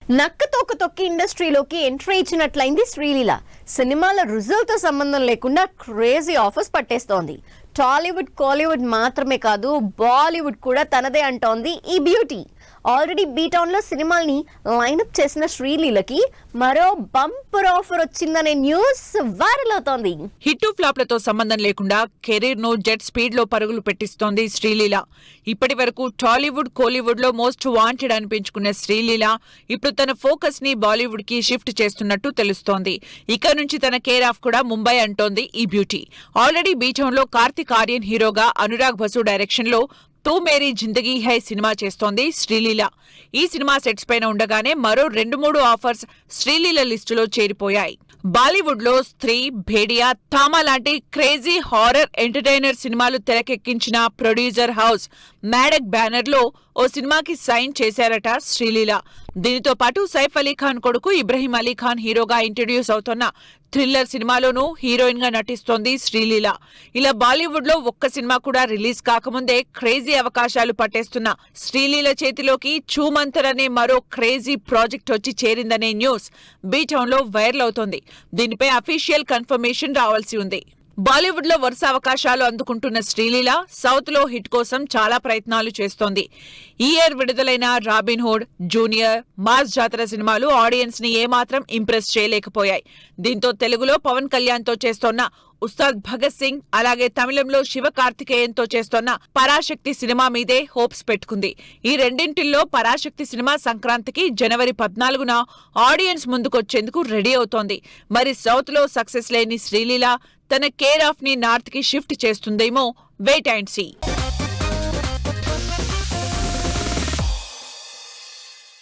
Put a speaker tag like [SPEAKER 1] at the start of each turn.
[SPEAKER 1] నక్కతోక తొక్కి ఇండస్ట్రీలోకి ఎంట్రీ ఇచ్చినట్లయింది శ్రీలీల. సినిమాల రిజల్ట్తో సంబంధం లేకుండా క్రేజీ ఆఫర్స్ పట్టేస్తోంది. టాలీవుడ్, కాలీవుడ్ మాత్రమే కాదు, బాలీవుడ్ కూడా తనదే అంటోంది ఈ బ్యూటీ. ఆల్రెడీ బీటౌన్ లో సినిమాల్ని లైనప్ చేసిన శ్రీలీలకి మరో బంపర్ ఆఫర్ వచ్చిందనే న్యూస్ వైరల్ అవుతోంది.
[SPEAKER 2] హిట్ ఫ్లాప్లతో సంబంధం లేకుండా కెరీర్ ను జెట్ స్పీడ్ లో పరుగులు పెట్టిస్తోంది శ్రీలీల. ఇప్పటి వరకు టాలీవుడ్, కోలీవుడ్ లో మోస్ట్ వాంటెడ్ అనిపించుకున్న శ్రీలీల ఇప్పుడు తన ఫోకస్ ని బాలీవుడ్ కి షిఫ్ట్ చేస్తున్నట్టు తెలుస్తోంది. ఇక నుంచి తన కేర్ ఆఫ్ కూడా ముంబై అంటోంది ఈ బ్యూటీ. ఆల్రెడీ బీటౌన్ లో కార్తిక్ ఆర్యన్ హీరోగా, అనురాగ్ బసు డైరెక్షన్ లో తూ మేరీ జిందగీ హై సినిమా చేస్తోంది శ్రీలీల. ఈ సినిమా సెట్స్ పైన ఉండగానే మరో 2-3 ఆఫర్స్ శ్రీలీల లిస్టులో చేరిపోయాయి. బాలీవుడ్ లో స్త్రీ, భేడియా, థామా లాంటి క్రేజీ హారర్ ఎంటర్టైనర్ సినిమాలు తెరకెక్కించిన ప్రొడ్యూసర్ హౌస్ మ్యాడక్ బ్యానర్ లో ఓ సినిమాకి సైన్ చేశారట శ్రీలీల. దీనితో పాటు సైఫ్ అలీ ఖాన్ కొడుకు ఇబ్రహీం అలీ ఖాన్ హీరోగా ఇంట్రడ్యూస్ అవుతున్న థ్రిల్లర్ సినిమాలోనూ హీరోయిన్ గా నటిస్తోంది శ్రీలీల. ఇలా బాలీవుడ్ లో ఒక్క సినిమా కూడా రిలీజ్ కాకముందే క్రేజీ అవకాశాలు పట్టేస్తున్న శ్రీలీల చేతిలోకి చూమంతర్ అనే మరో క్రేజీ ప్రాజెక్ట్ వచ్చి చేరిందనే న్యూస్ బీటౌన్ లో వైరల్ అవుతోంది. దీనిపై అఫీషియల్ కన్ఫర్మేషన్ రావాల్సి ఉంది. బాలీవుడ్ లో వరుస అవకాశాలు అందుకుంటున్న శ్రీలీల సౌత్ లో హిట్ కోసం చాలా ప్రయత్నాలు చేస్తోంది. ఈ ఇయర్ విడుదలైన రాబిన్ హుడ్, జూనియర్, మాస్ జాతర సినిమాలు ఆడియన్స్ ని ఏమాత్రం ఇంప్రెస్ చేయలేకపోయాయి. దీంతో తెలుగులో పవన్ కళ్యాణ్ తో చేస్తోన్న ఉస్తాద్ భగత్ సింగ్, అలాగే తమిళంలో శివ కార్తికేయన్ తో చేస్తోన్న పరాశక్తి సినిమా మీదే హోప్స్ పెట్టుకుంది. ఈ రెండింటిల్లో పరాశక్తి సినిమా సంక్రాంతికి జనవరి 14న ఆడియన్స్ ముందుకొచ్చేందుకు రెడీ అవుతోంది. మరి సౌత్ లో సక్సెస్ లేని శ్రీలీల తన కేర్ ఆఫ్ ని నార్త్ కి షిఫ్ట్ చేస్తుందేమో, వెయిట్ అండ్ సీ.